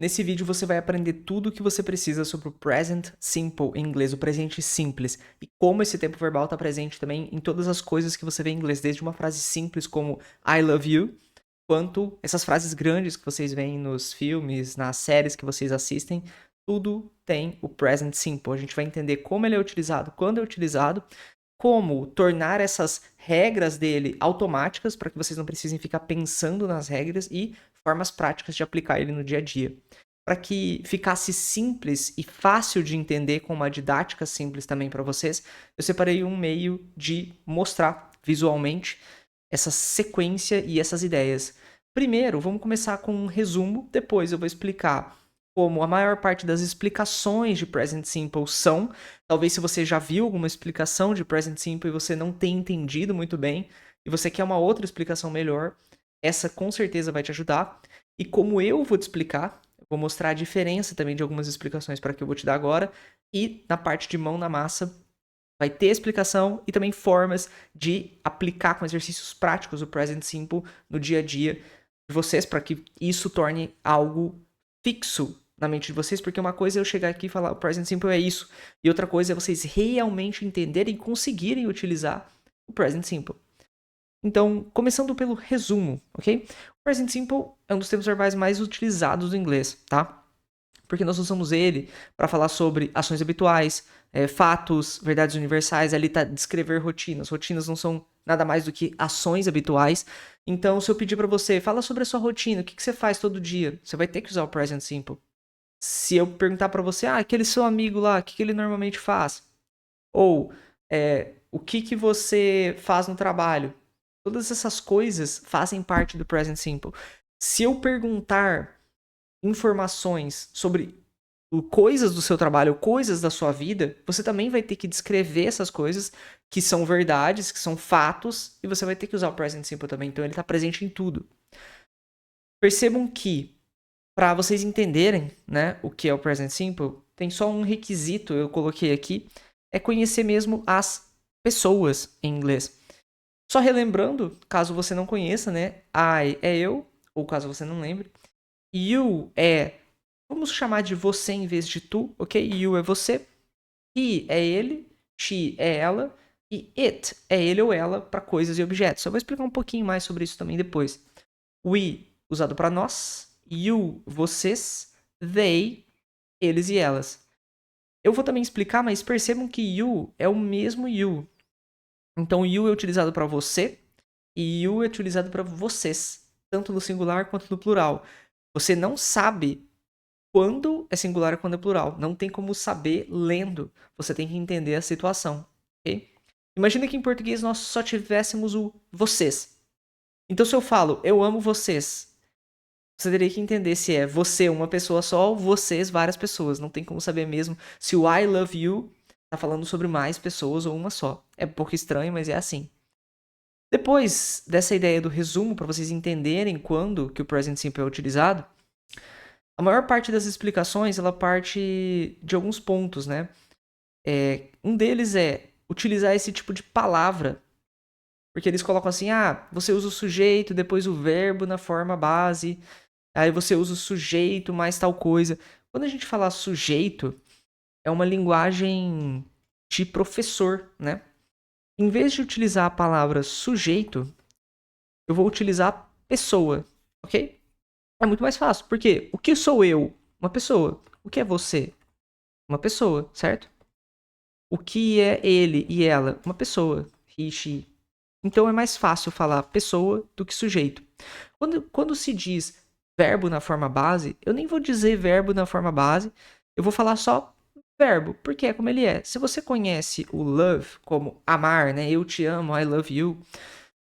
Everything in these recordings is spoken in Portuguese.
Nesse vídeo você vai aprender tudo o que você precisa sobre o present simple em inglês, o presente simples, e como esse tempo verbal está presente também em todas as coisas que você vê em inglês, desde uma frase simples como I love you, quanto essas frases grandes que vocês veem nos filmes, nas séries que vocês assistem, tudo tem o present simple. A gente vai entender como ele é utilizado, quando é utilizado, como tornar essas regras dele automáticas para que vocês não precisem ficar pensando nas regras e formas práticas de aplicar ele no dia a dia. Para que ficasse simples e fácil de entender, com uma didática simples também para vocês, eu separei um meio de mostrar visualmente essa sequência e essas ideias. Primeiro, vamos começar com um resumo, depois eu vou explicar como a maior parte das explicações de Present Simple são. Talvez se você já viu alguma explicação de Present Simple e você não tenha entendido muito bem, e você quer uma outra explicação melhor, essa com certeza vai te ajudar. E como eu vou te explicar, eu vou mostrar a diferença também de algumas explicações para que eu vou te dar agora, e na parte de mão na massa, vai ter explicação e também formas de aplicar com exercícios práticos o Present Simple no dia a dia de vocês, para que isso torne algo fixo na mente de vocês, porque uma coisa é eu chegar aqui e falar o Present Simple é isso, e outra coisa é vocês realmente entenderem e conseguirem utilizar o Present Simple. Então, começando pelo resumo, ok? O Present Simple é um dos tempos verbais mais utilizados do inglês, tá? Porque nós usamos ele para falar sobre ações habituais, fatos, verdades universais, ali está descrever rotinas. Rotinas não são nada mais do que ações habituais. Então, se eu pedir para você, fala sobre a sua rotina, o que você faz todo dia, você vai ter que usar o present simple. Se eu perguntar para você, aquele seu amigo lá, o que ele normalmente faz? Ou, o que você faz no trabalho? Todas essas coisas fazem parte do present simple. Se eu perguntar informações sobre coisas do seu trabalho, coisas da sua vida, você também vai ter que descrever essas coisas que são verdades, que são fatos, e você vai ter que usar o present simple também. Então ele está presente em tudo. Percebam que, para vocês entenderem, né, o que é o present simple, tem só um requisito, eu coloquei aqui, é conhecer mesmo as pessoas em inglês. Só relembrando, caso você não conheça, né, I é eu, ou caso você não lembre, you é, vamos chamar de você em vez de tu, ok? You é você, he é ele, she é ela, e it é ele ou ela para coisas e objetos. Eu vou explicar um pouquinho mais sobre isso também depois. We, usado para nós, you, vocês, they, eles e elas. Eu vou também explicar, mas percebam que you é o mesmo you. Então, you é utilizado para você e you é utilizado para vocês, tanto no singular quanto no plural. Você não sabe quando é singular e quando é plural. Não tem como saber lendo. Você tem que entender a situação, ok? Imagina que em português nós só tivéssemos o vocês. Então, se eu falo, eu amo vocês, você teria que entender se é você uma pessoa só ou vocês várias pessoas. Não tem como saber mesmo se o I love you tá falando sobre mais pessoas ou uma só. É um pouco estranho, mas é assim. Depois dessa ideia do resumo, para vocês entenderem quando que o present simple é utilizado, a maior parte das explicações ela parte de alguns pontos, né? Um deles é utilizar esse tipo de palavra, porque eles colocam assim, você usa o sujeito, depois o verbo na forma base, aí você usa o sujeito mais tal coisa. Quando a gente fala sujeito, é uma linguagem de professor, né? Em vez de utilizar a palavra sujeito, eu vou utilizar pessoa, ok? É muito mais fácil, porque o que sou eu? Uma pessoa. O que é você? Uma pessoa, certo? O que é ele e ela? Uma pessoa. He, she. Então é mais fácil falar pessoa do que sujeito. Quando se diz verbo na forma base, eu nem vou dizer verbo na forma base, eu vou falar só verbo, porque é como ele é. Se você conhece o love como amar, né? Eu te amo, I love you.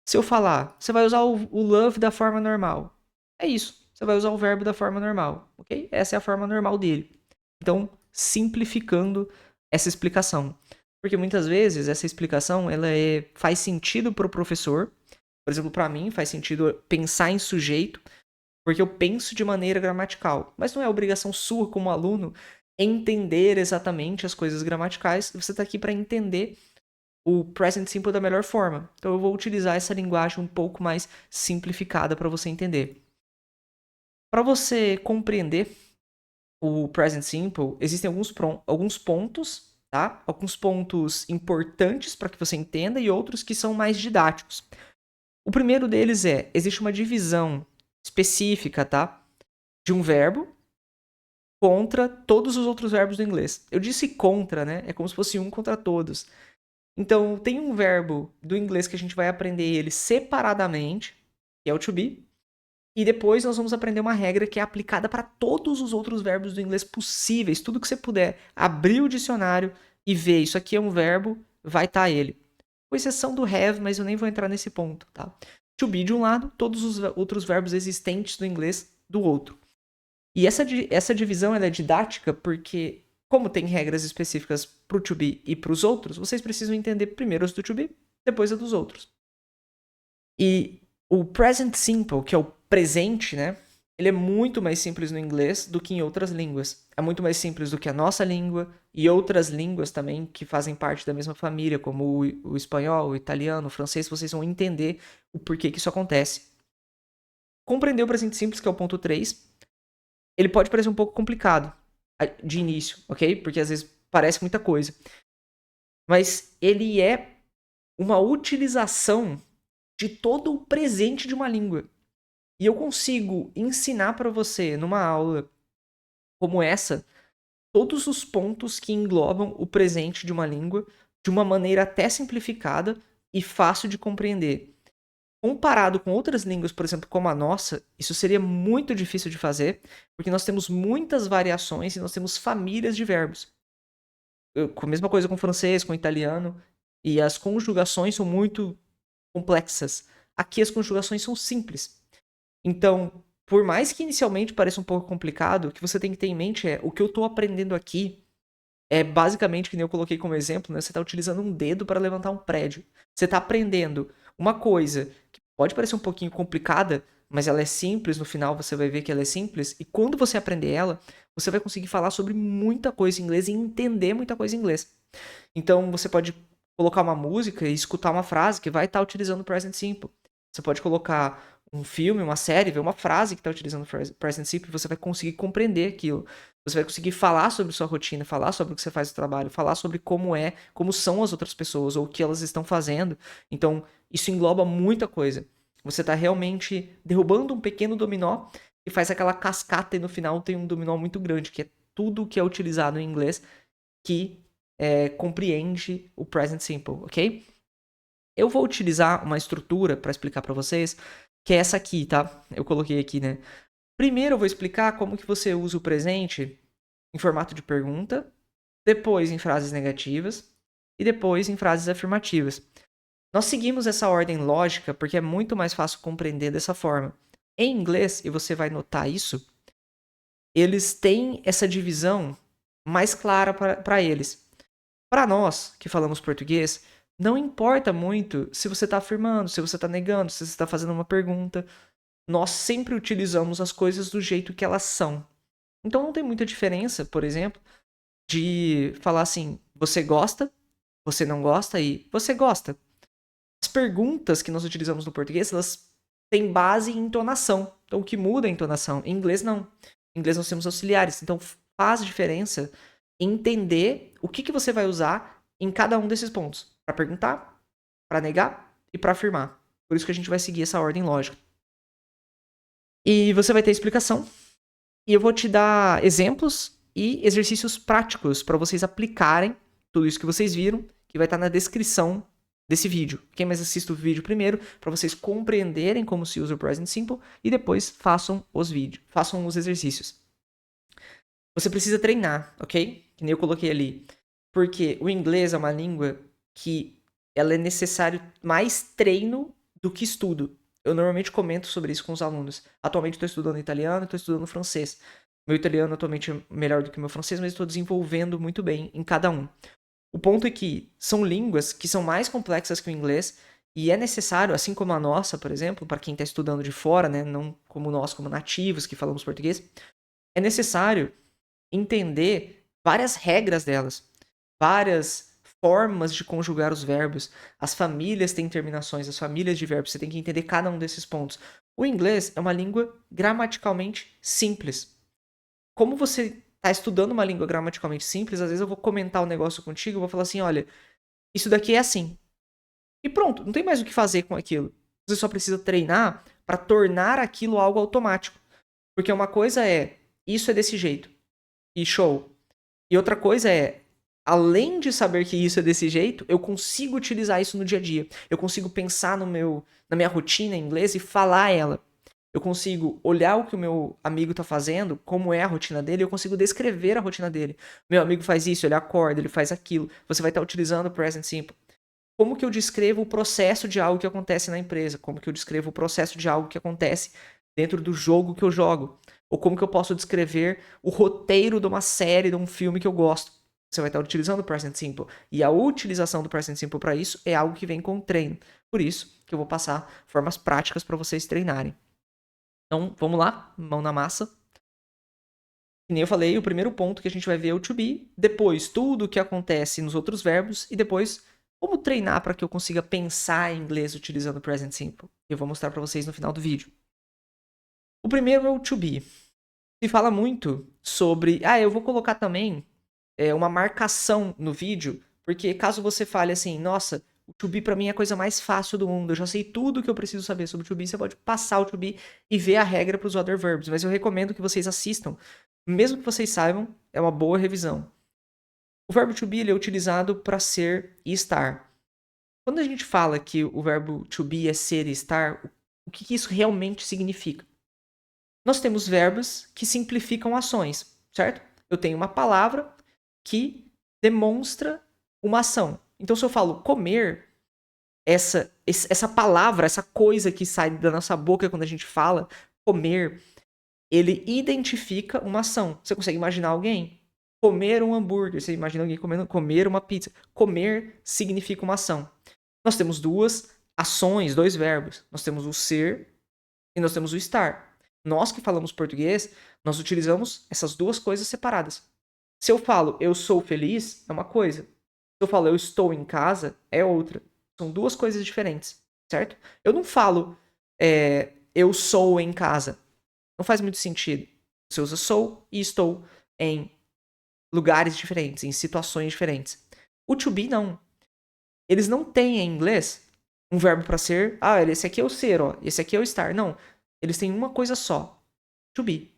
Se eu falar, você vai usar o love da forma normal. É isso. Você vai usar o verbo da forma normal, ok? Essa é a forma normal dele. Então, simplificando essa explicação. Porque muitas vezes essa explicação faz sentido para o professor. Por exemplo, para mim faz sentido pensar em sujeito, porque eu penso de maneira gramatical. Mas não é obrigação sua como aluno entender exatamente as coisas gramaticais. Você está aqui para entender o present simple da melhor forma. Então eu vou utilizar essa linguagem um pouco mais simplificada para você entender. Para você compreender o present simple, existem alguns pontos, tá? Alguns pontos importantes para que você entenda e outros que são mais didáticos. O primeiro deles existe uma divisão específica, tá? De um verbo contra todos os outros verbos do inglês. Eu disse contra, né? É como se fosse um contra todos. Então, tem um verbo do inglês que a gente vai aprender ele separadamente, que é o to be, e depois nós vamos aprender uma regra que é aplicada para todos os outros verbos do inglês possíveis. Tudo que você puder abrir o dicionário e ver, isso aqui é um verbo, vai estar ele. Com exceção do have, mas eu nem vou entrar nesse ponto, tá? To be de um lado, todos os outros verbos existentes do inglês do outro. E essa divisão ela é didática porque, como tem regras específicas para o to be e para os outros, vocês precisam entender primeiro os do to be, depois a dos outros. E o present simple, que é o presente, né? Ele é muito mais simples no inglês do que em outras línguas. É muito mais simples do que a nossa língua e outras línguas também que fazem parte da mesma família, como o espanhol, o italiano, o francês. Vocês vão entender o porquê que isso acontece. Compreender o presente simples, que é o ponto 3, ele pode parecer um pouco complicado de início, ok? Porque às vezes parece muita coisa. Mas ele é uma utilização de todo o presente de uma língua. E eu consigo ensinar para você, numa aula como essa, todos os pontos que englobam o presente de uma língua de uma maneira até simplificada e fácil de compreender. Comparado com outras línguas, por exemplo, como a nossa, isso seria muito difícil de fazer, porque nós temos muitas variações e nós temos famílias de verbos. A mesma coisa com o francês, com o italiano, e as conjugações são muito complexas. Aqui as conjugações são simples. Então, por mais que inicialmente pareça um pouco complicado, o que você tem que ter em mente é o que eu estou aprendendo aqui é basicamente, que nem eu coloquei como exemplo, né? Você está utilizando um dedo para levantar um prédio. Você está aprendendo uma coisa que pode parecer um pouquinho complicada, mas ela é simples, no final você vai ver que ela é simples, e quando você aprender ela, você vai conseguir falar sobre muita coisa em inglês e entender muita coisa em inglês. Então você pode colocar uma música e escutar uma frase que vai estar utilizando o present simple. Você pode colocar um filme, uma série, ver uma frase que está utilizando o present simple e você vai conseguir compreender aquilo. Você vai conseguir falar sobre sua rotina, falar sobre o que você faz no trabalho, falar sobre como são as outras pessoas ou o que elas estão fazendo. Então, isso engloba muita coisa. Você está realmente derrubando um pequeno dominó e faz aquela cascata e no final tem um dominó muito grande, que é tudo que é utilizado em inglês que compreende o present simple, ok? Eu vou utilizar uma estrutura para explicar para vocês, que é essa aqui, tá? Eu coloquei aqui, né? Primeiro eu vou explicar como que você usa o presente em formato de pergunta, depois em frases negativas e depois em frases afirmativas. Nós seguimos essa ordem lógica porque é muito mais fácil compreender dessa forma. Em inglês, e você vai notar isso, eles têm essa divisão mais clara para eles. Para nós, que falamos português, não importa muito se você está afirmando, se você está negando, se você está fazendo uma pergunta. Nós sempre utilizamos as coisas do jeito que elas são. Então não tem muita diferença, por exemplo, de falar assim, você gosta, você não gosta e você gosta. As perguntas que nós utilizamos no português, elas têm base em entonação. Então o que muda é a entonação. Em inglês não. Em inglês nós temos auxiliares. Então faz diferença entender o que você vai usar em cada um desses pontos. Para perguntar, para negar e para afirmar. Por isso que a gente vai seguir essa ordem lógica. E você vai ter explicação. E eu vou te dar exemplos e exercícios práticos para vocês aplicarem tudo isso que vocês viram, que vai estar na descrição desse vídeo. Quem mais assiste o vídeo primeiro, para vocês compreenderem como se usa o present simple e depois façam os exercícios. Você precisa treinar, ok? Que nem eu coloquei ali. Porque o inglês é uma língua que ela é necessário mais treino do que estudo. Eu normalmente comento sobre isso com os alunos. Atualmente estou estudando italiano e estou estudando francês. Meu italiano atualmente é melhor do que o meu francês, mas estou desenvolvendo muito bem em cada um. O ponto é que são línguas que são mais complexas que o inglês e é necessário, assim como a nossa, por exemplo, para quem está estudando de fora, né, não como nós, como nativos que falamos português, é necessário entender várias regras delas, várias formas de conjugar os verbos. As famílias têm terminações, as famílias de verbos, você tem que entender cada um desses pontos. O inglês é uma língua gramaticalmente simples. Como você tá estudando uma língua gramaticalmente simples, às vezes eu vou comentar um negócio contigo, eu vou falar assim, olha, isso daqui é assim. E pronto, não tem mais o que fazer com aquilo. Você só precisa treinar para tornar aquilo algo automático. Porque uma coisa é, isso é desse jeito, e show. E outra coisa é, além de saber que isso é desse jeito, eu consigo utilizar isso no dia a dia. Eu consigo pensar na minha rotina em inglês e falar ela. Eu consigo olhar o que o meu amigo tá fazendo, como é a rotina dele, eu consigo descrever a rotina dele. Meu amigo faz isso, ele acorda, ele faz aquilo. Você vai estar utilizando o present simple. Como que eu descrevo o processo de algo que acontece na empresa? Como que eu descrevo o processo de algo que acontece dentro do jogo que eu jogo? Ou como que eu posso descrever o roteiro de uma série, de um filme que eu gosto? Você vai estar utilizando o present simple. E a utilização do present simple para isso é algo que vem com treino. Por isso que eu vou passar formas práticas para vocês treinarem. Então, vamos lá, mão na massa. Que nem eu falei, o primeiro ponto que a gente vai ver é o to be, depois tudo o que acontece nos outros verbos e depois como treinar para que eu consiga pensar em inglês utilizando o present simple. Eu vou mostrar para vocês no final do vídeo. O primeiro é o to be. Se fala muito sobre, eu vou colocar também uma marcação no vídeo, porque caso você fale assim, nossa, o to be para mim é a coisa mais fácil do mundo, eu já sei tudo que eu preciso saber sobre o to be, você pode passar o to be e ver a regra para os other verbs, mas eu recomendo que vocês assistam, mesmo que vocês saibam, é uma boa revisão. O verbo to be ele é utilizado para ser e estar. Quando a gente fala que o verbo to be é ser e estar, o que isso realmente significa? Nós temos verbos que simplificam ações, certo? Eu tenho uma palavra que demonstra uma ação. Então, se eu falo comer, essa palavra, essa coisa que sai da nossa boca quando a gente fala, comer, ele identifica uma ação. Você consegue imaginar alguém? Comer um hambúrguer. Você imagina alguém comer uma pizza. Comer significa uma ação. Nós temos duas ações, dois verbos. Nós temos o ser e nós temos o estar. Nós que falamos português, nós utilizamos essas duas coisas separadas. Se eu falo eu sou feliz, é uma coisa. Se eu falo eu estou em casa, é outra. São duas coisas diferentes, certo? Eu não falo eu sou em casa. Não faz muito sentido. Você usa sou e estou em lugares diferentes, em situações diferentes. O to be não. Eles não têm em inglês um verbo para ser. Esse aqui é o ser, ó. Esse aqui é o estar. Não. Eles têm uma coisa só. To be.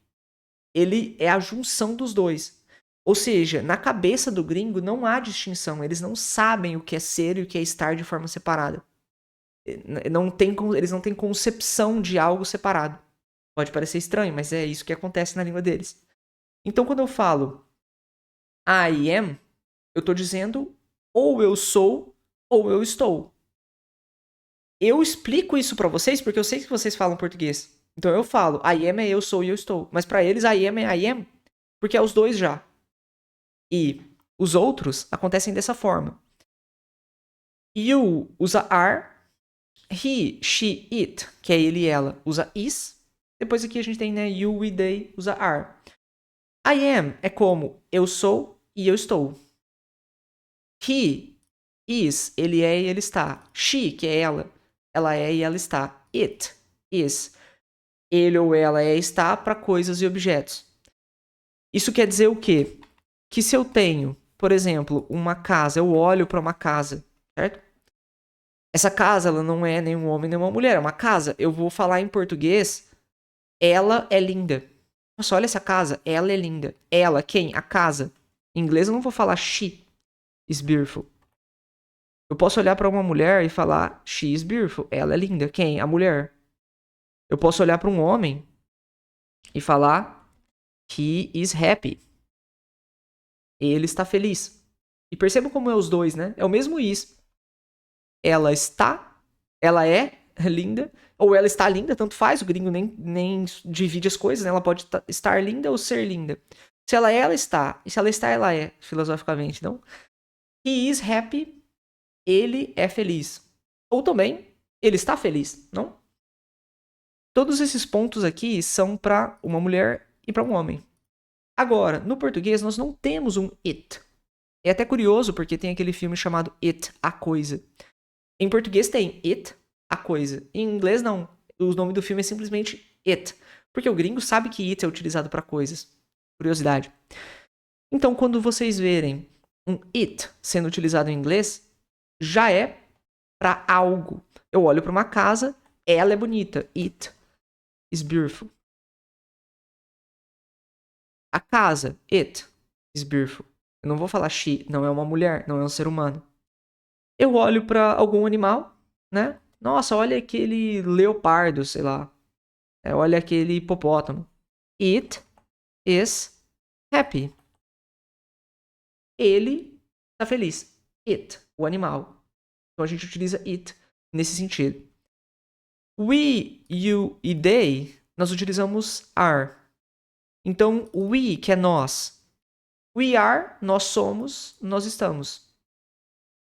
Ele é a junção dos dois. Ou seja, na cabeça do gringo não há distinção. Eles não sabem o que é ser e o que é estar de forma separada. Eles não têm concepção de algo separado. Pode parecer estranho, mas é isso que acontece na língua deles. Então, quando eu falo I am, eu estou dizendo ou eu sou ou eu estou. Eu explico isso para vocês porque eu sei que vocês falam português. Então eu falo I am é eu sou e eu estou. Mas para eles I am é I am porque é os dois já. E os outros acontecem dessa forma. You usa are. He, she, it, que é ele e ela, usa is. Depois aqui a gente tem, né, you e they, usa are. I am é como eu sou e eu estou. He is, ele é e ele está. She, que é ela é e ela está. It is, ele ou ela é e está para coisas e objetos. Isso quer dizer o quê? Que se eu tenho, por exemplo, uma casa, eu olho para uma casa, certo? Essa casa, ela não é nenhum homem nem uma mulher, é uma casa. Eu vou falar em português, ela é linda. Nossa, olha essa casa, ela é linda. Ela, quem? A casa. Em inglês eu não vou falar she is beautiful. Eu posso olhar para uma mulher e falar she is beautiful, ela é linda. Quem? A mulher. Eu posso olhar para um homem e falar he is happy. Ele está feliz. E percebam como é os dois, né? É o mesmo is. Ela é linda, ou ela está linda, tanto faz, o gringo nem divide as coisas, né? Ela pode estar linda ou ser linda. Se ela está, e se ela está, ela é, filosoficamente, não? He is happy, ele é feliz. Ou também, ele está feliz, não? Todos esses pontos aqui são para uma mulher e para um homem. Agora, no português, nós não temos um it. É até curioso, porque tem aquele filme chamado It, A Coisa. Em português tem It, a coisa. Em inglês não. O nome do filme é simplesmente It. Porque o gringo sabe que It é utilizado para coisas. Curiosidade. Então, quando vocês verem um it sendo utilizado em inglês, já é para algo. Eu olho para uma casa, ela é bonita. It is beautiful. A casa, it is beautiful. Eu não vou falar she, não é uma mulher, não é um ser humano. Eu olho para algum animal, né? Nossa, olha aquele leopardo, sei lá. Olha aquele hipopótamo. It is happy. Ele está feliz. It, o animal. Então a gente utiliza it nesse sentido. We, you e they, nós utilizamos are. Então, we, que é nós. We are, nós somos, nós estamos.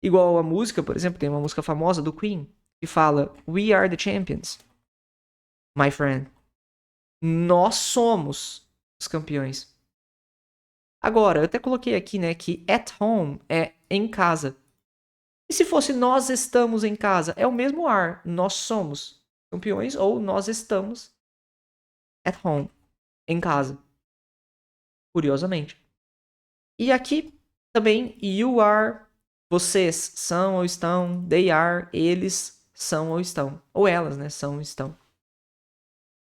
Igual a música, por exemplo, tem uma música famosa do Queen que fala We are the champions, my friend. Nós somos os campeões. Agora, eu até coloquei aqui, né, que at home é em casa. E se fosse nós estamos em casa? É o mesmo are. Nós somos campeões ou nós estamos at home, em casa. Curiosamente. E aqui também you are, vocês são ou estão, they are, eles são ou estão. Ou elas, né, são ou estão.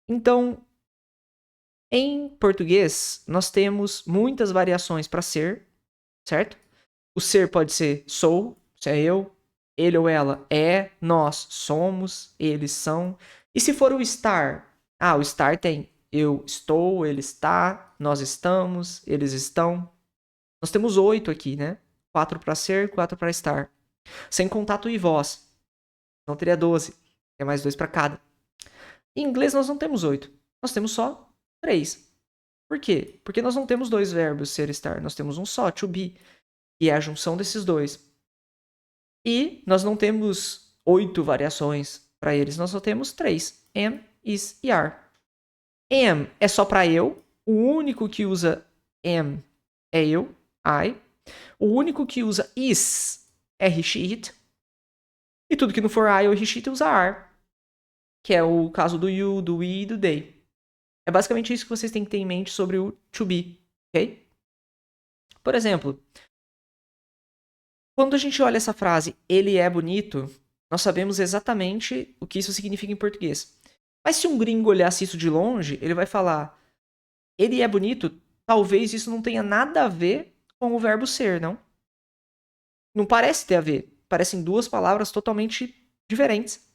Então, em português, nós temos muitas variações para ser, certo? O ser pode ser sou, se é eu, ele ou ela é, nós somos, eles são. E se for o estar? O estar tem eu estou, ele está, nós estamos, eles estão. Nós temos 8 aqui, né? 4 para ser, 4 para estar. Sem contar tu e vós. Não teria 12. É mais 2 para cada. Em inglês nós não temos 8. Nós temos só 3. Por quê? Porque nós não temos 2 verbos ser e estar. Nós temos um só, to be. E é a junção desses dois. E nós não temos 8 variações para eles. Nós só temos 3. Am, is e are. Am é só para eu. O único que usa am é eu. I. O único que usa is é he, she, it. E tudo que não for I ou he, she, it usa are. Que é o caso do you, do we e do they. É basicamente isso que vocês têm que ter em mente sobre o to be, ok? Por exemplo, quando a gente olha essa frase, ele é bonito, nós sabemos exatamente o que isso significa em português. Mas se um gringo olhasse isso de longe, ele vai falar, ele é bonito, talvez isso não tenha nada a ver com o verbo ser, não? Não parece ter a ver. Parecem duas palavras totalmente diferentes.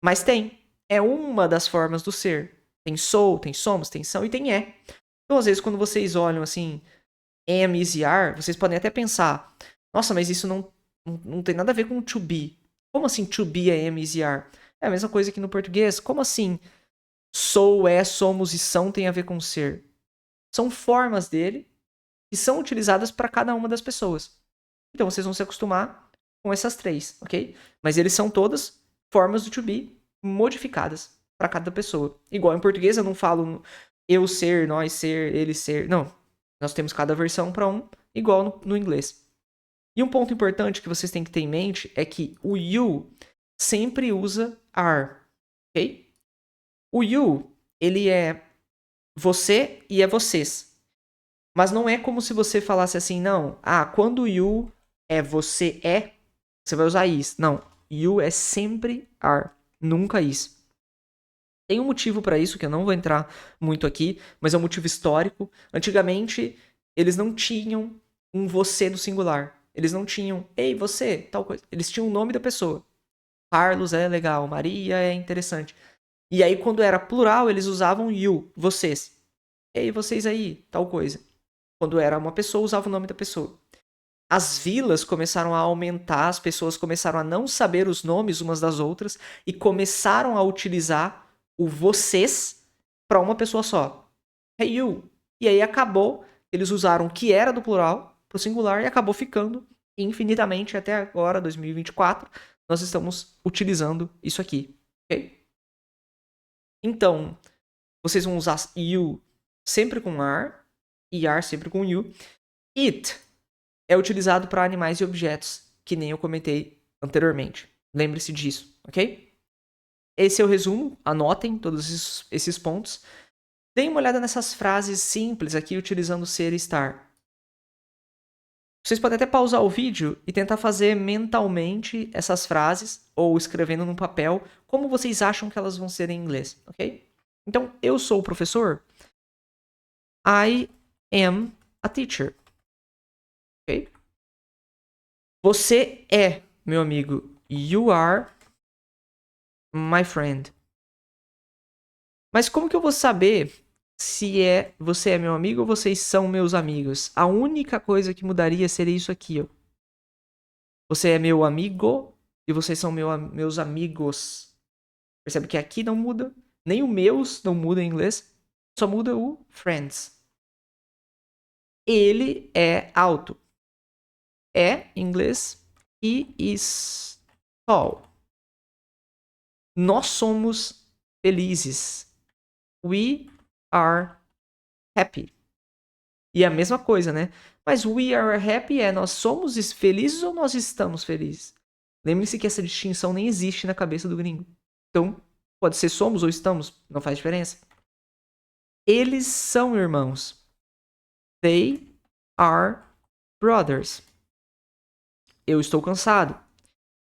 Mas tem. É uma das formas do ser. Tem sou, tem somos, tem são e tem é. Então, às vezes, quando vocês olham assim, am, is e are, vocês podem até pensar, nossa, mas isso não tem nada a ver com to be. Como assim to be é am, is e are? É a mesma coisa que no português. Como assim sou, é, somos e são tem a ver com ser? São formas dele que são utilizadas para cada uma das pessoas. Então vocês vão se acostumar com essas 3, ok? Mas eles são todas formas do to be modificadas para cada pessoa. Igual em português eu não falo eu ser, nós ser, ele ser. Não. Nós temos cada versão para um, igual no inglês. E um ponto importante que vocês têm que ter em mente é que o you sempre usa are, ok? O you, ele é você e é vocês. Mas não é como se você falasse assim, não. Quando o you é você é, você vai usar is. Não. You é sempre are. Nunca is. Tem um motivo para isso que eu não vou entrar muito aqui, mas é um motivo histórico. Antigamente, eles não tinham um você do singular. Eles não tinham, ei, você, tal coisa. Eles tinham o nome da pessoa. Carlos é legal, Maria é interessante. E aí, quando era plural, eles usavam you, vocês. Ei, vocês aí, tal coisa. Quando era uma pessoa, usava o nome da pessoa. As vilas começaram a aumentar, as pessoas começaram a não saber os nomes umas das outras e começaram a utilizar o vocês para uma pessoa só. Hey you. E aí acabou, eles usaram o que era do plural para o singular e acabou ficando infinitamente até agora, 2024, nós estamos utilizando isso aqui, ok? Então, vocês vão usar you sempre com are e are sempre com you. It é utilizado para animais e objetos, que nem eu comentei anteriormente. Lembre-se disso, ok? Esse é o resumo, anotem todos esses pontos. Deem uma olhada nessas frases simples aqui utilizando ser e estar. Vocês podem até pausar o vídeo e tentar fazer mentalmente essas frases ou escrevendo num papel como vocês acham que elas vão ser em inglês, ok? Então, eu sou o professor. I am a teacher. Ok? Você é meu amigo. You are my friend. Mas como que eu vou saber se você é meu amigo ou vocês são meus amigos? A única coisa que mudaria seria isso aqui, ó. Você é meu amigo e vocês são meus amigos. Percebe que aqui não muda, nem o meus não muda em inglês, só muda o friends. Ele é alto. É, em inglês, he is tall. Nós somos felizes. We are happy. E a mesma coisa, né? Mas we are happy nós somos felizes ou nós estamos felizes? Lembre-se que essa distinção nem existe na cabeça do gringo. Então, pode ser somos ou estamos, não faz diferença. Eles são irmãos. They are brothers. Eu estou cansado.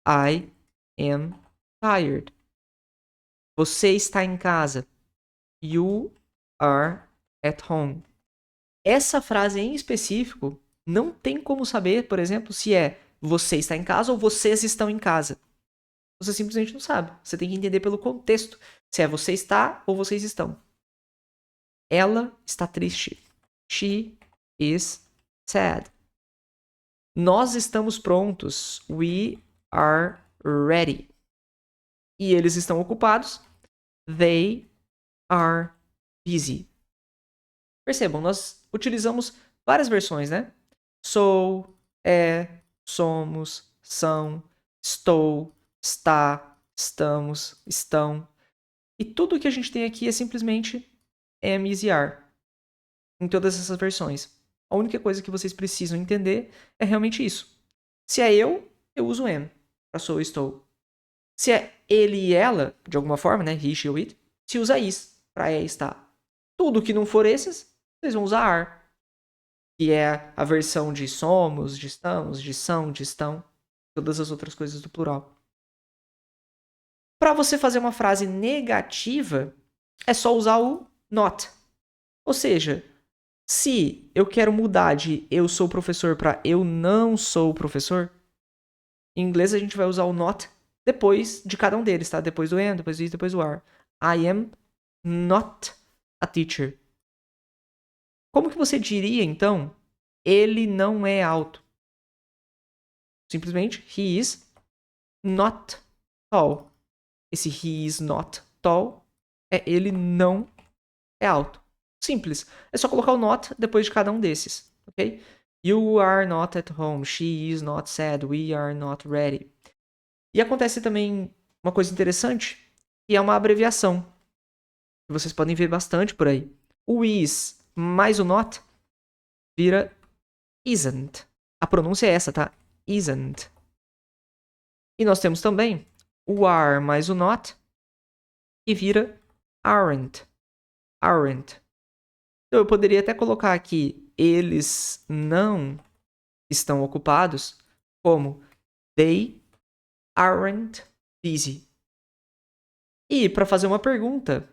I am tired. Você está em casa. You are at home. Essa frase em específico não tem como saber, por exemplo, se é você está em casa ou vocês estão em casa. Você simplesmente não sabe. Você tem que entender pelo contexto se é você está ou vocês estão. Ela está triste. She is sad. Nós estamos prontos. We are ready. E eles estão ocupados. They are busy. Percebam, nós utilizamos várias versões, né? Sou, é, somos, são, estou, está, estamos, estão. E tudo que a gente tem aqui é simplesmente am, is e are. Em todas essas versões. A única coisa que vocês precisam entender é realmente isso. Se é eu uso am para sou, estou. Se é ele e ela, de alguma forma, né? He, she ou it, se usa is para é, está. Tudo que não for esses, vocês vão usar are, que é a versão de somos, de estamos, de são, de estão, todas as outras coisas do plural. Para você fazer uma frase negativa, é só usar o not. Ou seja, se eu quero mudar de eu sou professor para eu não sou professor, em inglês a gente vai usar o not depois de cada um deles, tá? Depois do am, depois do is, depois do are. I am not a teacher. Como que você diria, então, ele não é alto? Simplesmente, he is not tall. Esse he is not tall é ele não é alto. Simples. É só colocar o not depois de cada um desses, ok? You are not at home. She is not sad. We are not ready. E acontece também uma coisa interessante, que é uma abreviação. Que vocês podem ver bastante por aí. O is mais o not vira isn't. A pronúncia é essa, tá? Isn't. E nós temos também o are mais o not, que vira aren't. Aren't. Então eu poderia até colocar aqui, eles não estão ocupados, como they aren't busy. E para fazer uma pergunta,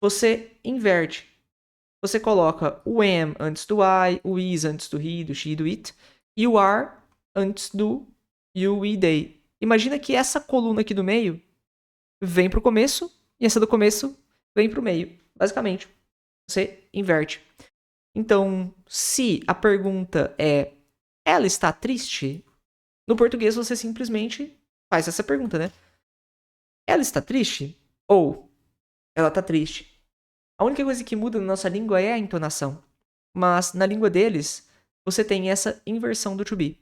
você inverte. Você coloca o am antes do I, o is antes do he, do she, do it, e o are antes do you e they. Imagina que essa coluna aqui do meio vem para o começo e essa do começo vem para o meio. Basicamente, você inverte. Então, se a pergunta é ela está triste? No português você simplesmente faz essa pergunta, né? Ela está triste? Ou ela está triste? A única coisa que muda na nossa língua é a entonação. Mas na língua deles, você tem essa inversão do to be.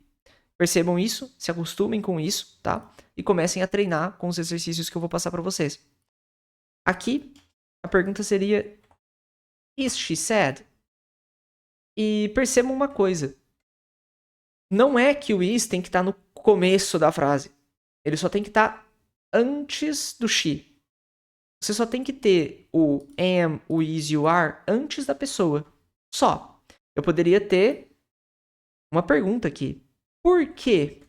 Percebam isso, se acostumem com isso, tá? E comecem a treinar com os exercícios que eu vou passar para vocês. Aqui, a pergunta seria: Is she sad? E percebam uma coisa. Não é que o is tem que estar no começo da frase. Ele só tem que estar antes do she. Você só tem que ter o am, o is e o are antes da pessoa. Só. Eu poderia ter uma pergunta aqui. Por quê?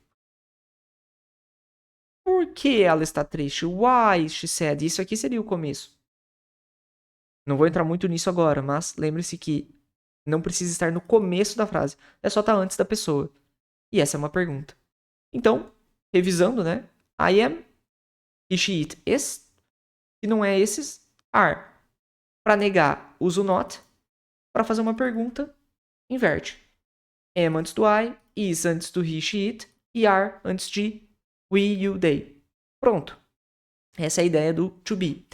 Por que ela está triste? Why she said? Isso aqui seria o começo. Não vou entrar muito nisso agora, mas lembre-se que não precisa estar no começo da frase. É só estar antes da pessoa. E essa é uma pergunta. Então, revisando, né? I am, he, she, it, is. Se não é esses, are. Para negar, uso not. Para fazer uma pergunta, inverte. Am antes do I, is antes do he, she, it. E are antes de we, you, they. Pronto. Essa é a ideia do to be.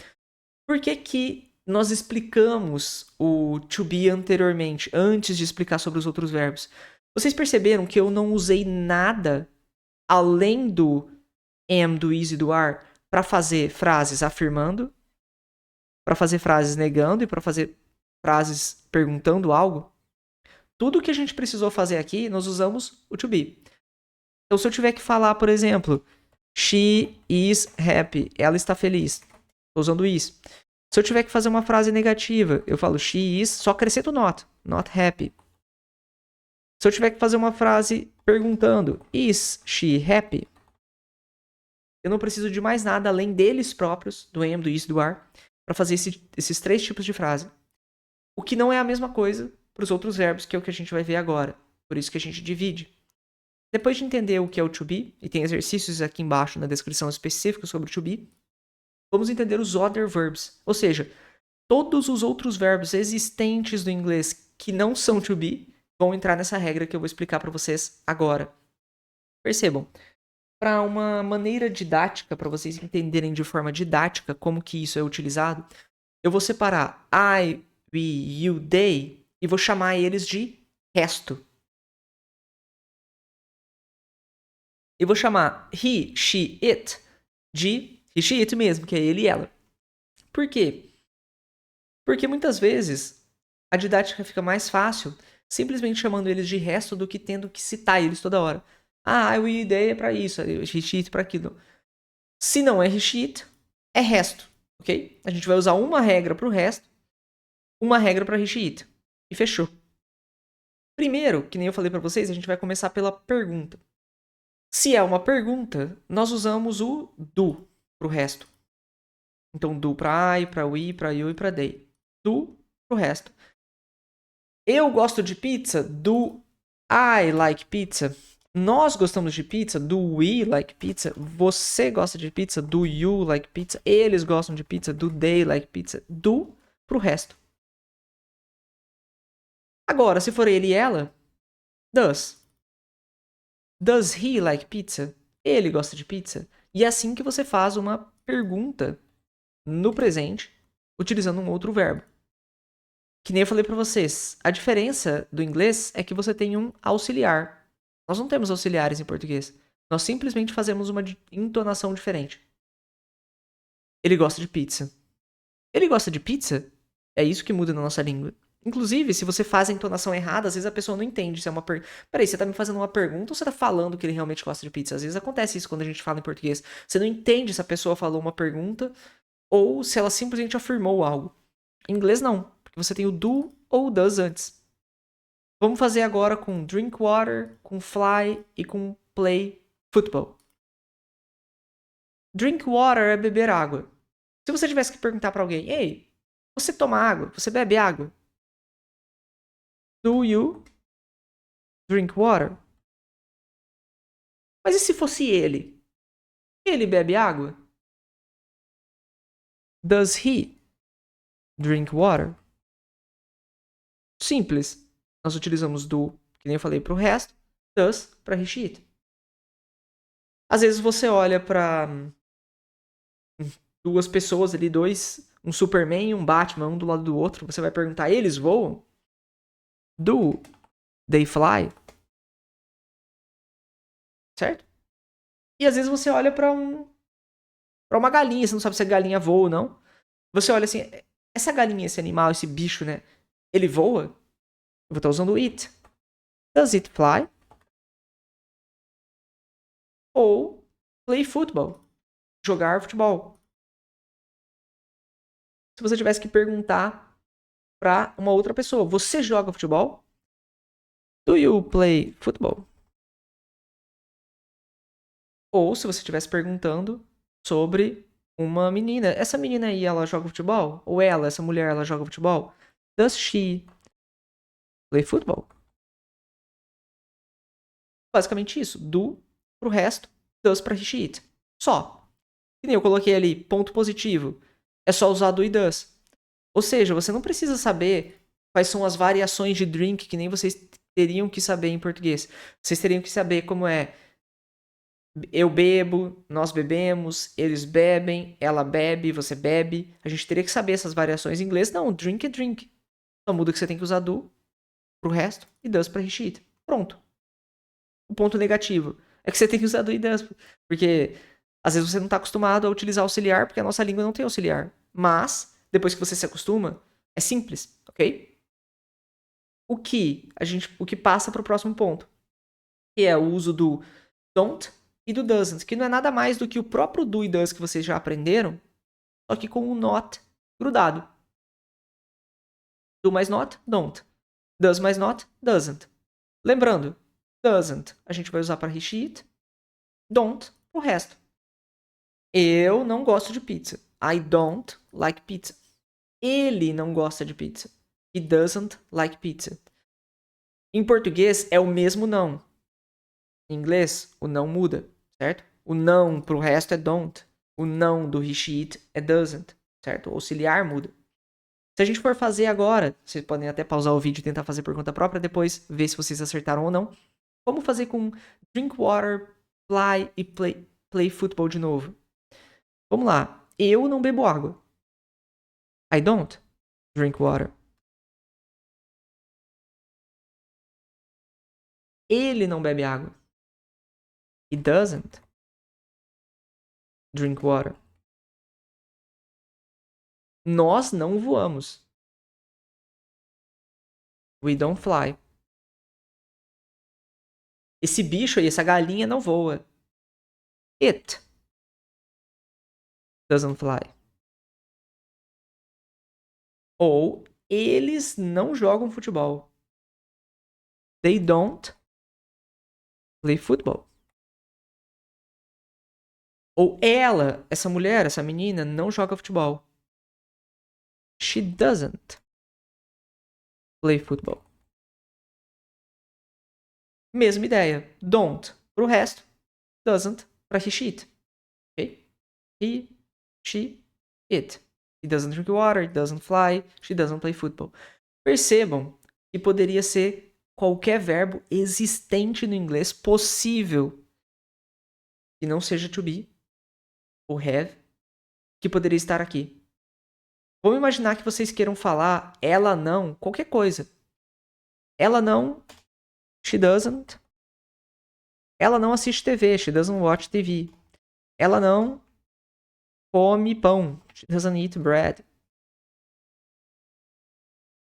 Por que que nós explicamos o to be anteriormente, antes de explicar sobre os outros verbos? Vocês perceberam que eu não usei nada além do am, do is e do are para fazer frases afirmando, para fazer frases negando e para fazer frases perguntando algo? Tudo que a gente precisou fazer aqui, nós usamos o to be. Então, se eu tiver que falar, por exemplo, she is happy, ela está feliz. Estou usando is. Se eu tiver que fazer uma frase negativa, eu falo she is, só acrescento not happy. Se eu tiver que fazer uma frase perguntando, is she happy? Eu não preciso de mais nada além deles próprios, do am, do is, do are, para fazer esses três tipos de frase. O que não é a mesma coisa para os outros verbos, que é o que a gente vai ver agora. Por isso que a gente divide. Depois de entender o que é o to be, e tem exercícios aqui embaixo na descrição específicos sobre o to be, vamos entender os other verbs, ou seja, todos os outros verbos existentes do inglês que não são to be vão entrar nessa regra que eu vou explicar para vocês agora. Percebam, para uma maneira didática, para vocês entenderem de forma didática como que isso é utilizado, eu vou separar I, we, you, they e vou chamar eles de resto. E vou chamar he, she, it de he, she, it mesmo, que é ele e ela. Por quê? Porque muitas vezes a didática fica mais fácil simplesmente chamando eles de resto do que tendo que citar eles toda hora. Ah, a ideia é pra isso, he, she, it pra aquilo. Se não é he, she, it, é resto, ok? A gente vai usar uma regra pro resto, uma regra pra he, she, it. E fechou. Primeiro, que nem eu falei pra vocês, a gente vai começar pela pergunta. Se é uma pergunta, nós usamos o do pro resto. Então, do pra I, pra we, pra you e pra they. Do pro resto. Eu gosto de pizza. Do I like pizza? Nós gostamos de pizza. Do we like pizza? Você gosta de pizza? Do you like pizza? Eles gostam de pizza. Do they like pizza? Do pro resto. Agora, se for ele e ela, does. Does he like pizza? Ele gosta de pizza? E é assim que você faz uma pergunta no presente utilizando um outro verbo. Que nem eu falei pra vocês, a diferença do inglês é que você tem um auxiliar. Nós não temos auxiliares em português. Nós simplesmente fazemos uma entonação diferente. Ele gosta de pizza. Ele gosta de pizza? É isso que muda na nossa língua. Inclusive, se você faz a entonação errada, às vezes a pessoa não entende se é uma pergunta. Peraí, você tá me fazendo uma pergunta ou você tá falando que ele realmente gosta de pizza? Às vezes acontece isso quando a gente fala em português. Você não entende se a pessoa falou uma pergunta ou se ela simplesmente afirmou algo. Em inglês, não. Porque você tem o do ou does antes. Vamos fazer agora com drink water, com fly e com play football. Drink water é beber água. Se você tivesse que perguntar pra alguém, ei, você toma água? Você bebe água? Do you drink water? Mas e se fosse ele? Ele bebe água? Does he drink water? Simples. Nós utilizamos do, que nem eu falei, pro resto, does pra he, she, it. Às vezes você olha pra duas pessoas ali, um Superman e um Batman, um do lado do outro, você vai perguntar, eles voam? Do they fly? Certo? E às vezes você olha pra uma galinha, você não sabe se a galinha voa ou não. Você olha assim, essa galinha, esse animal, esse bicho, né? Ele voa? Eu vou estar usando it. Does it fly? Ou play football. Jogar futebol. se você tivesse que perguntar para uma outra pessoa: você joga futebol? Do you play football? Ou se você estivesse perguntando sobre uma menina: essa menina aí, ela joga futebol? Ou essa mulher, ela joga futebol? Does she play football? Basicamente isso. Do pro resto, does pra she it. Só. Que nem eu coloquei ali, ponto positivo. É só usar do e does. Ou seja, você não precisa saber quais são as variações de drink que nem vocês teriam que saber em português. Vocês teriam que saber como é eu bebo, nós bebemos, eles bebem, ela bebe, você bebe. A gente teria que saber essas variações em inglês. Não, drink é drink. Só muda que você tem que usar do pro resto e does pra recheat. Pronto. O ponto negativo é que você tem que usar do e does. Porque às vezes você não está acostumado a utilizar auxiliar porque a nossa língua não tem auxiliar. Mas, depois que você se acostuma, é simples, ok? O que passa para o próximo ponto, que é o uso do don't e do doesn't, que não é nada mais do que o próprio do e does que vocês já aprenderam, só que com o not grudado. Do mais not, don't. Does mais not, doesn't. Lembrando, doesn't a gente vai usar para recheat, don't o resto. Eu não gosto de pizza. I don't like pizza. Ele não gosta de pizza. He doesn't like pizza. Em português é o mesmo não. Em inglês, o não muda, certo? O não pro resto é don't. O não do he, she, it é doesn't, certo? O auxiliar muda. Se a gente for fazer agora, vocês podem até pausar o vídeo e tentar fazer pergunta própria, depois ver se vocês acertaram ou não. Como fazer com drink water, fly e play football de novo? Vamos lá. Eu não bebo água. I don't drink water. Ele não bebe água. He doesn't drink water. Nós não voamos. We don't fly. Esse bicho aí, essa galinha não voa. It doesn't fly. Ou eles não jogam futebol. They don't play football. Ou ela, essa mulher, essa menina, não joga futebol. She doesn't play football. Mesma ideia. Don't pro resto. Doesn't pra he, she, it. Ok? He, she, it. He doesn't drink water, he doesn't fly, she doesn't play football. Percebam que poderia ser qualquer verbo existente no inglês possível que não seja to be ou have, que poderia estar aqui. Vamos imaginar que vocês queiram falar ela não, qualquer coisa. Ela não, she doesn't. Ela não assiste TV, she doesn't watch TV. Ela não come pão, she doesn't eat bread.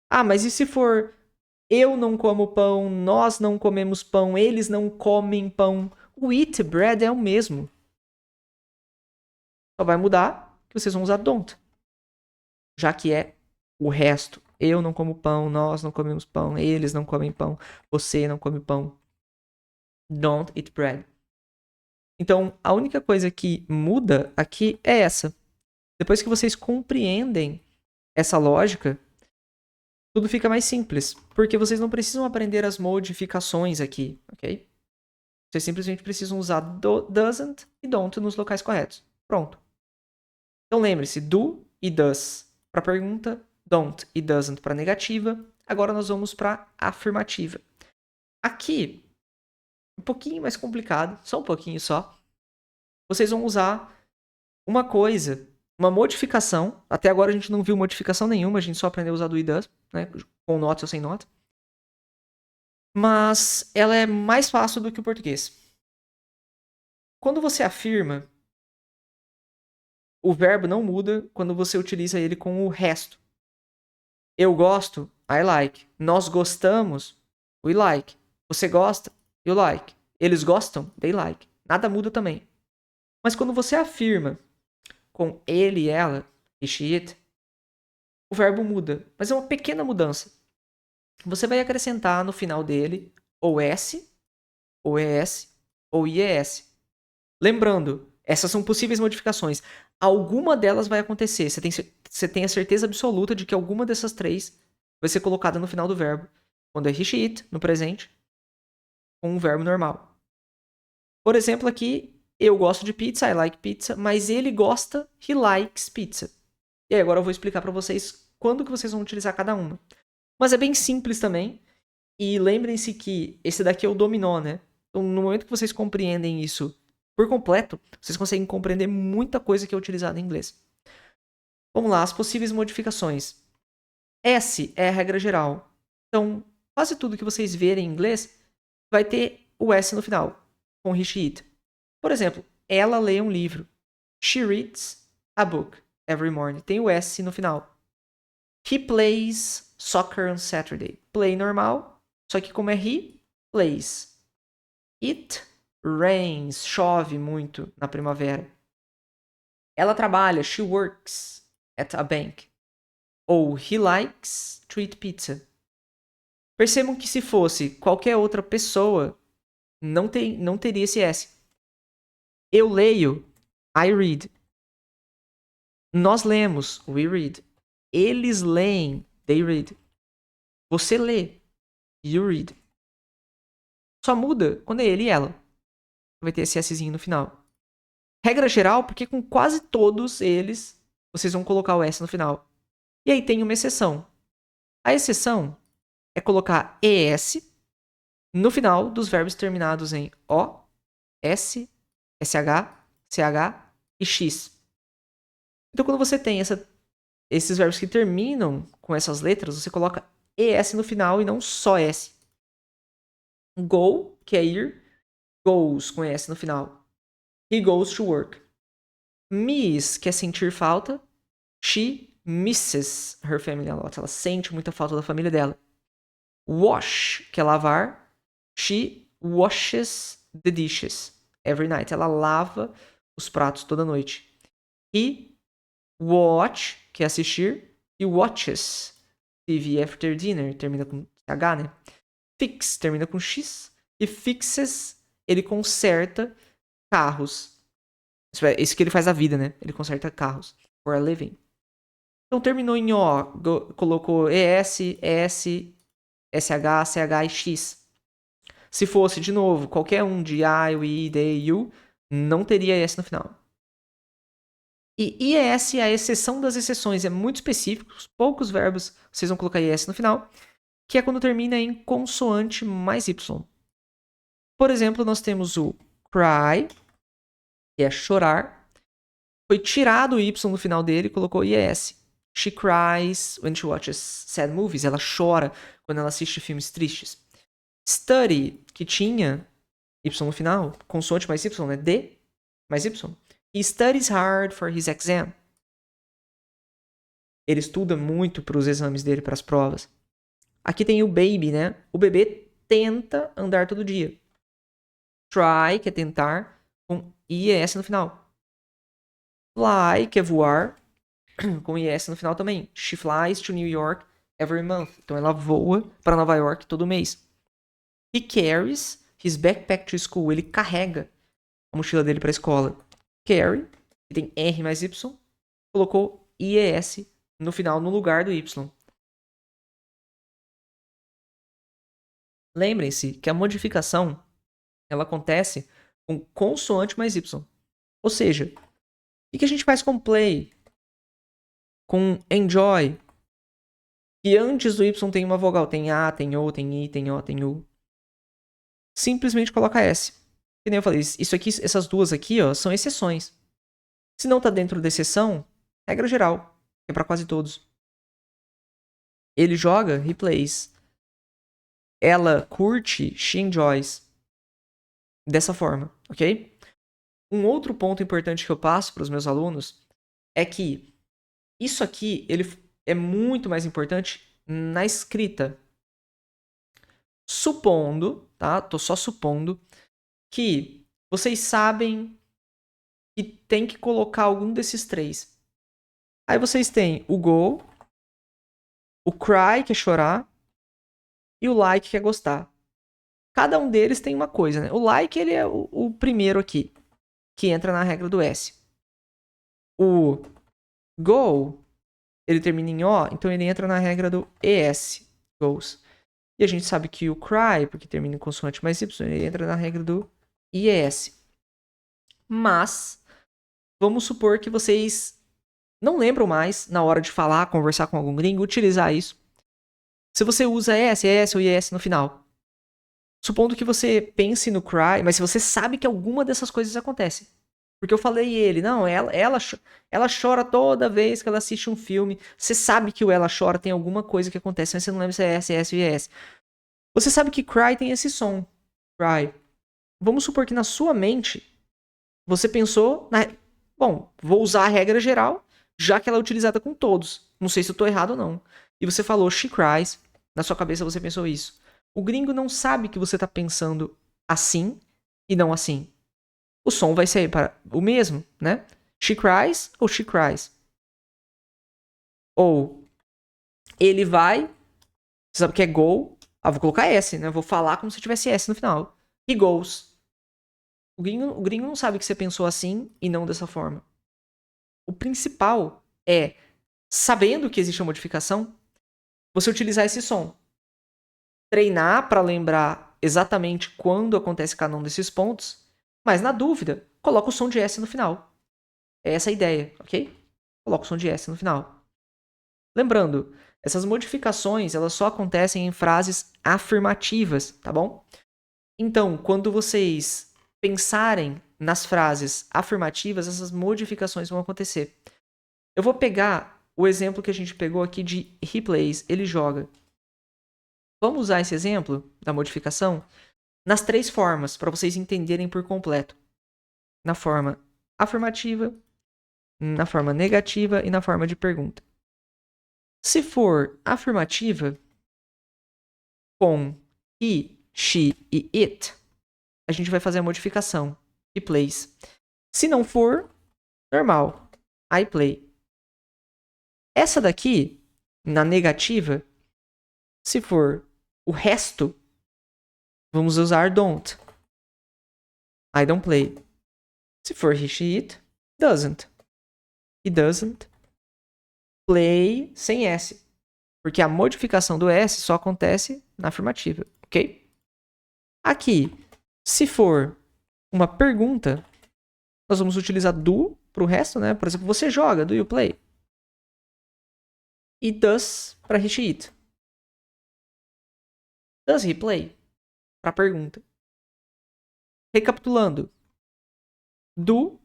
Ah, mas e se for eu não como pão, nós não comemos pão, eles não comem pão? O eat bread é o mesmo. Só vai mudar que vocês vão usar don't. Já que é o resto. Eu não como pão, nós não comemos pão, eles não comem pão, você não come pão. Don't eat bread. Então, a única coisa que muda aqui é essa. Depois que vocês compreendem essa lógica, tudo fica mais simples. Porque vocês não precisam aprender as modificações aqui, ok? Vocês simplesmente precisam usar doesn't e don't nos locais corretos. Pronto. Então lembre-se, do e does para pergunta, don't e doesn't para negativa. Agora nós vamos para afirmativa. Aqui, um pouquinho mais complicado, só um pouquinho só. Vocês vão usar uma coisa, uma modificação. Até agora a gente não viu modificação nenhuma, a gente só aprendeu a usar do e does, né? Com nota ou sem nota. Mas ela é mais fácil do que o português. Quando você afirma, o verbo não muda quando você utiliza ele com o resto. Eu gosto, I like. Nós gostamos, we like. Você gosta, you like. Eles gostam, they like. Nada muda também. Mas quando você afirma com ele e ela, he, she, it, o verbo muda, mas é uma pequena mudança. Você vai acrescentar no final dele ou S, ou ES, ou IES. Lembrando, essas são possíveis modificações. Alguma delas vai acontecer. Você tem a certeza absoluta de que alguma dessas três vai ser colocada no final do verbo. Quando é he, she, it, no presente, com um verbo normal. Por exemplo, aqui, eu gosto de pizza, I like pizza, mas ele gosta, he likes pizza. E aí, agora eu vou explicar para vocês quando que vocês vão utilizar cada uma. Mas é bem simples também. E lembrem-se que esse daqui é o dominó, né? Então, no momento que vocês compreendem isso por completo, vocês conseguem compreender muita coisa que é utilizada em inglês. Vamos lá, as possíveis modificações. S é a regra geral. Então, quase tudo que vocês verem em inglês vai ter o S no final, com he, she, it. Por exemplo, ela lê um livro. She reads a book every morning. Tem o S no final. He plays soccer on Saturday. Play normal, só que como é he, plays. It rains. Chove muito na primavera. Ela trabalha. She works at a bank. Ou he likes to eat pizza. Percebam que se fosse qualquer outra pessoa, não teria esse S. Eu leio. I read. Nós lemos. We read. Eles leem. They read. Você lê. You read. Só muda quando é ele e ela. Vai ter esse Szinho no final. Regra geral, porque com quase todos eles, vocês vão colocar o S no final. E aí tem uma exceção. A exceção é colocar ES no final dos verbos terminados em O, S, SH, CH e X. Então, quando você tem esses verbos que terminam com essas letras, você coloca ES no final e não só S. Go, que é ir, goes com S no final. He goes to work. Miss, que é sentir falta. She misses her family a lot. Ela sente muita falta da família dela. Wash, que é lavar. She washes the dishes every night. Ela lava os pratos toda noite. He watch, que é assistir. He watches TV after dinner. Termina com H, né? Fix, termina com X. E fixes, ele conserta carros. Isso que ele faz a vida, né? Ele conserta carros. For a living. Então terminou em O, colocou ES, ES, SH, CH e X. Se fosse, de novo, qualquer um de I, we, they, you, não teria S no final. E IES é a exceção das exceções, é muito específico, poucos verbos vocês vão colocar IES no final, que é quando termina em consoante mais Y. Por exemplo, nós temos o cry, que é chorar. Foi tirado o Y no final dele e colocou IES. She cries when she watches sad movies. Ela chora quando ela assiste filmes tristes. Study, que tinha Y no final, consoante mais Y, né? D mais Y. He studies hard for his exam. Ele estuda muito para os exames dele, para as provas. Aqui tem o baby, né? O bebê tenta andar todo dia. Try, que é tentar, com IES no final. Fly, que é voar, com IS no final também. She flies to New York every month. Então ela voa para Nova York todo mês. He carries his backpack to school. Ele carrega a mochila dele para a escola. Carry, que tem R mais Y, colocou IES no final, no lugar do Y. Lembrem-se que a modificação ela acontece com consoante mais Y. Ou seja, o que a gente faz com play? Com enjoy? E antes do Y tem uma vogal. Tem A, tem O, tem I, tem O, tem U. Simplesmente coloca S. Que nem eu falei, isso aqui, essas duas aqui, ó, são exceções. Se não tá dentro da exceção, regra geral. É para quase todos. Ele joga, he plays. Ela curte, she enjoys. Dessa forma, ok? Um outro ponto importante que eu passo para os meus alunos é que isso aqui ele é muito mais importante na escrita. Supondo, tá? Tô só supondo que vocês sabem que tem que colocar algum desses três. Aí vocês têm o go, o cry, que é chorar, e o like, que é gostar. Cada um deles tem uma coisa, né? O like, ele é o primeiro aqui, que entra na regra do S. O go, ele termina em O, então ele entra na regra do ES, goes. E a gente sabe que o cry, porque termina em consoante mais Y, ele entra na regra do IES. Mas, vamos supor que vocês não lembram mais, na hora de falar, conversar com algum gringo, utilizar isso. Se você usa S, ES ou IES no final. Supondo que você pense no cry, mas se você sabe que alguma dessas coisas acontece. Porque eu falei ele, não, ela chora toda vez que ela assiste um filme. Você sabe que o ela chora tem alguma coisa que acontece, mas você não lembra se é S, ES ou IES. Você sabe que cry tem esse som. Cry. Vamos supor que na sua mente você pensou, bom, vou usar a regra geral, já que ela é utilizada com todos. Não sei se eu tô errado ou não. E você falou she cries, na sua cabeça você pensou isso. O gringo não sabe que você tá pensando assim e não assim. O som vai ser para o mesmo, né? She cries ou she cries. Ou ele vai, você sabe que é go, vou colocar S, né? Vou falar como se tivesse S no final. He goes. O gringo não sabe que você pensou assim e não dessa forma. O principal é, sabendo que existe a modificação, você utilizar esse som. Treinar para lembrar exatamente quando acontece cada um desses pontos, mas na dúvida, coloca o som de S no final. É essa a ideia, ok? Coloca o som de S no final. Lembrando, essas modificações elas só acontecem em frases afirmativas, tá bom? Então, quando vocês pensarem nas frases afirmativas, essas modificações vão acontecer. Eu vou pegar o exemplo que a gente pegou aqui de he plays, ele joga. Vamos usar esse exemplo da modificação nas três formas, para vocês entenderem por completo. Na forma afirmativa, na forma negativa e na forma de pergunta. Se for afirmativa, com he, she e it, a gente vai fazer a modificação. He plays. Se não for, normal. I play. Essa daqui, na negativa, se for o resto, vamos usar don't. I don't play. Se for he, she, it, doesn't. He doesn't play sem S. Porque a modificação do S só acontece na afirmativa, ok? Aqui, se for uma pergunta, nós vamos utilizar do para o resto, né? Por exemplo, você joga, do you play? E does para he, she, it. Does he play? Para pergunta. Recapitulando. Do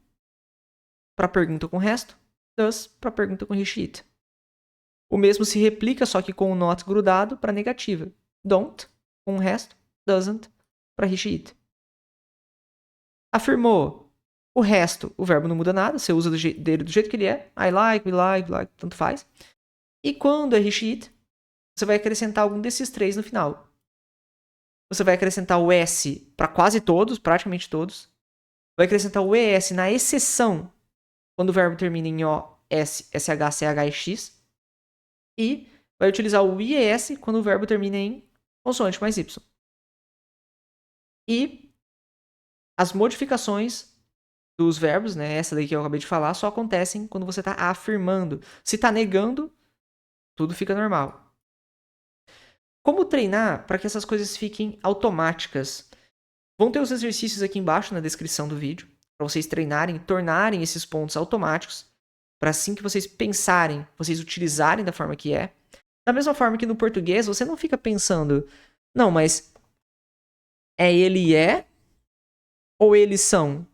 para pergunta com o resto. Does para pergunta com he, she, it. O mesmo se replica, só que com o not grudado para negativa. Don't com o resto. Doesn't para he, she, it. Afirmou. O resto, o verbo não muda nada. Você usa dele do jeito que ele é. I like, we like, tanto faz. E quando é he, she, it, você vai acrescentar algum desses três no final. Você vai acrescentar o S para quase todos, praticamente todos. Vai acrescentar o ES na exceção quando o verbo termina em O, S, SH, CH e X. E vai utilizar o IES quando o verbo termina em consoante mais Y. E as modificações dos verbos, né, essa daí que eu acabei de falar, só acontecem quando você está afirmando. Se está negando, tudo fica normal. Como treinar para que essas coisas fiquem automáticas? Vão ter os exercícios aqui embaixo na descrição do vídeo, para vocês treinarem, tornarem esses pontos automáticos, para assim que vocês pensarem, vocês utilizarem da forma que é. Da mesma forma que no português, você não fica pensando, não, mas é ele é ou eles são?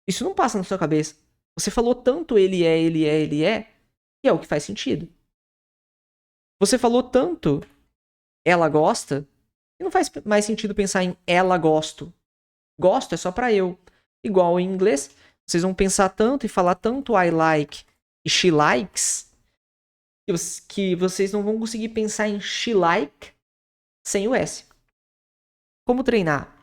Isso não passa na sua cabeça. Você falou tanto ele é, que é o que faz sentido. Você falou tanto ela gosta, e não faz mais sentido pensar em ela gosto. Gosto é só pra eu. Igual em inglês, vocês vão pensar tanto e falar tanto I like e she likes, que vocês não vão conseguir pensar em she like sem o S. Como treinar?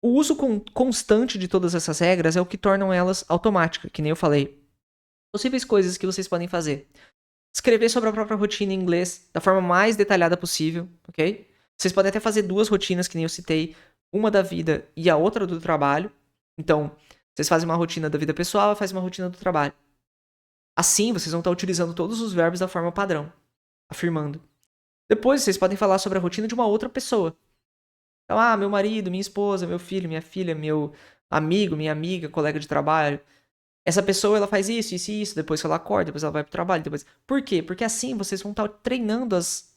O uso constante de todas essas regras é o que tornam elas automáticas, que nem eu falei. Possíveis coisas que vocês podem fazer. Escrever sobre a própria rotina em inglês da forma mais detalhada possível, ok? Vocês podem até fazer 2 rotinas, que nem eu citei, uma da vida e a outra do trabalho. Então, vocês fazem uma rotina da vida pessoal e fazem uma rotina do trabalho. Assim, vocês vão estar utilizando todos os verbos da forma padrão, afirmando. Depois, vocês podem falar sobre a rotina de uma outra pessoa. Então, meu marido, minha esposa, meu filho, minha filha, meu amigo, minha amiga, colega de trabalho. Essa pessoa, ela faz isso, isso e isso, depois que ela acorda, depois ela vai pro trabalho, depois... Por quê? Porque assim vocês vão estar treinando as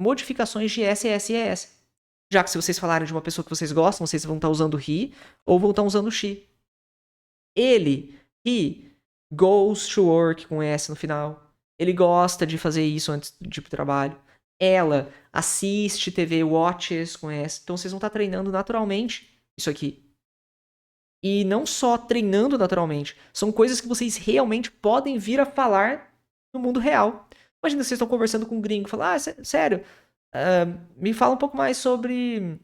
modificações de S, S e ES. Já que se vocês falarem de uma pessoa que vocês gostam, vocês vão estar usando he ou vão estar usando she. He goes to work com S no final. Ele gosta de fazer isso antes de ir pro trabalho. Ela assiste TV, watches com S. Então vocês vão estar treinando naturalmente isso aqui. E não só treinando naturalmente, são coisas que vocês realmente podem vir a falar no mundo real. Imagina vocês estão conversando com um gringo e falam, sério, me fala um pouco mais sobre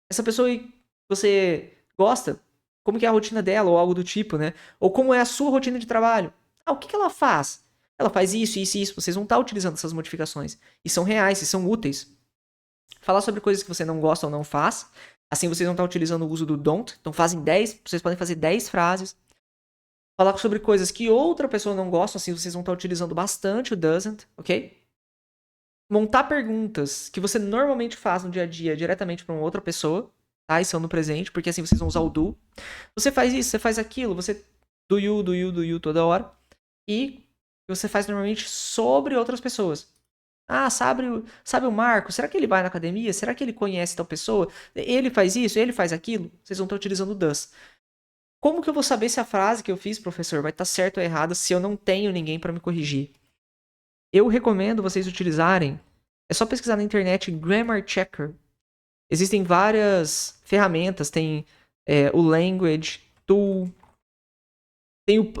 essa pessoa que você gosta, como que é a rotina dela, ou algo do tipo, né? Ou como é a sua rotina de trabalho. O que ela faz? Ela faz isso, isso e isso. Vocês vão estar utilizando essas modificações. E são reais, e são úteis. Falar sobre coisas que você não gosta ou não faz. Assim vocês vão estar utilizando o uso do don't. Então vocês podem fazer 10 frases. Falar sobre coisas que outra pessoa não gosta, assim vocês vão estar utilizando bastante o doesn't, ok? Montar perguntas que você normalmente faz no dia a dia diretamente para uma outra pessoa, tá? E são no presente, porque assim vocês vão usar o do. Você faz isso, você faz aquilo, você do you toda hora. E você faz normalmente sobre outras pessoas. Sabe o Marco? Será que ele vai na academia? Será que ele conhece tal pessoa? Ele faz isso? Ele faz aquilo? Vocês vão estar utilizando o does. Como que eu vou saber se a frase que eu fiz, professor, vai estar certa ou errada se eu não tenho ninguém para me corrigir? Eu recomendo vocês utilizarem. É só pesquisar na internet Grammar Checker. Existem várias ferramentas. Tem o Language Tool.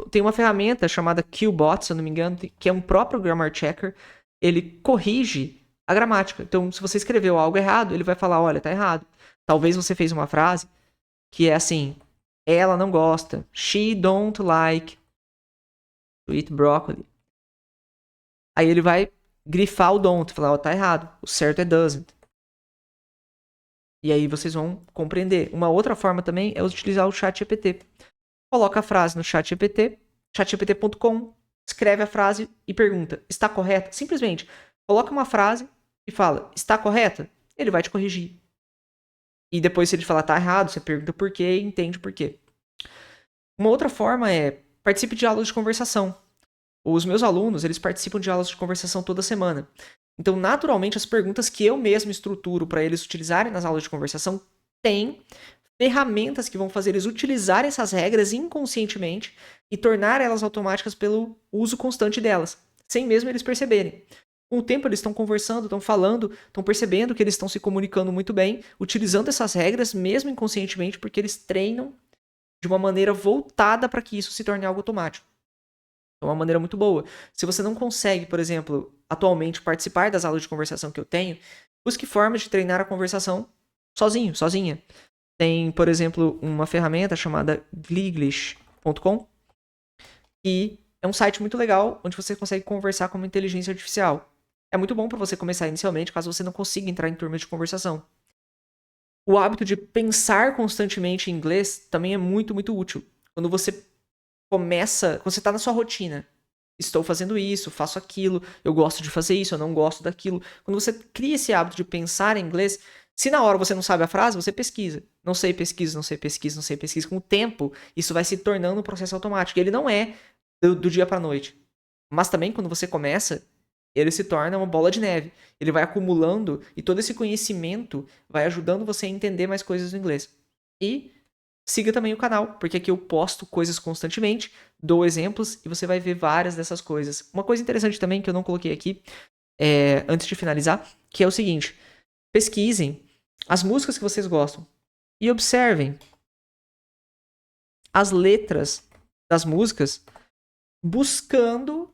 Tem uma ferramenta chamada QBot, se eu não me engano, que é um próprio Grammar Checker. Ele corrige a gramática. Então, se você escreveu algo errado, ele vai falar, olha, tá errado. Talvez você fez uma frase que é assim, ela não gosta. She don't like to eat broccoli. Aí ele vai grifar o don't, falar, tá errado. O certo é doesn't. E aí vocês vão compreender. Uma outra forma também é utilizar o ChatGPT. Coloca a frase no ChatGPT, chatgpt.com, escreve a frase e pergunta, está correta? Simplesmente, coloca uma frase e fala, está correta? Ele vai te corrigir. E depois, se ele falar, tá errado, você pergunta por quê e entende por quê. Uma outra forma é, participe de aulas de conversação. Os meus alunos, eles participam de aulas de conversação toda semana. Então, naturalmente, as perguntas que eu mesmo estruturo para eles utilizarem nas aulas de conversação têm ferramentas que vão fazer eles utilizarem essas regras inconscientemente e tornar elas automáticas pelo uso constante delas, sem mesmo eles perceberem. Com o tempo eles estão conversando, estão falando, estão percebendo que eles estão se comunicando muito bem, utilizando essas regras mesmo inconscientemente, porque eles treinam de uma maneira voltada para que isso se torne algo automático. É uma maneira muito boa. Se você não consegue, por exemplo, atualmente participar das aulas de conversação que eu tenho, busque formas de treinar a conversação sozinho, sozinha. Tem, por exemplo, uma ferramenta chamada gliglish.com e é um site muito legal onde você consegue conversar com uma inteligência artificial. É muito bom para você começar inicialmente, caso você não consiga entrar em turmas de conversação. O hábito de pensar constantemente em inglês também é muito, muito útil. Quando você quando você está na sua rotina, estou fazendo isso, faço aquilo, eu gosto de fazer isso, eu não gosto daquilo. Quando você cria esse hábito de pensar em inglês, se na hora você não sabe a frase, você pesquisa. Não sei, pesquisa, não sei, pesquisa, não sei, pesquisa. Com o tempo, isso vai se tornando um processo automático. Ele não é do dia para noite. Mas também, quando você começa, ele se torna uma bola de neve. Ele vai acumulando e todo esse conhecimento vai ajudando você a entender mais coisas do inglês. E siga também o canal, porque aqui eu posto coisas constantemente, dou exemplos e você vai ver várias dessas coisas. Uma coisa interessante também que eu não coloquei aqui, antes de finalizar, que é o seguinte: pesquisem as músicas que vocês gostam e observem as letras das músicas buscando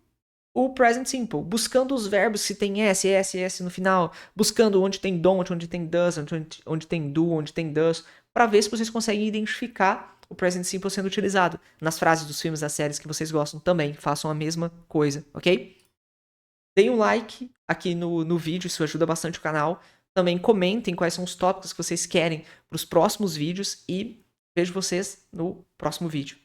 o present simple, buscando os verbos se tem S, S, S no final, buscando onde tem don't, onde tem does, onde tem do, onde tem does, para ver se vocês conseguem identificar o present simple sendo utilizado. Nas frases dos filmes, das séries que vocês gostam também, façam a mesma coisa, ok? Deem um like aqui no vídeo, isso ajuda bastante o canal. Também comentem quais são os tópicos que vocês querem para os próximos vídeos e vejo vocês no próximo vídeo.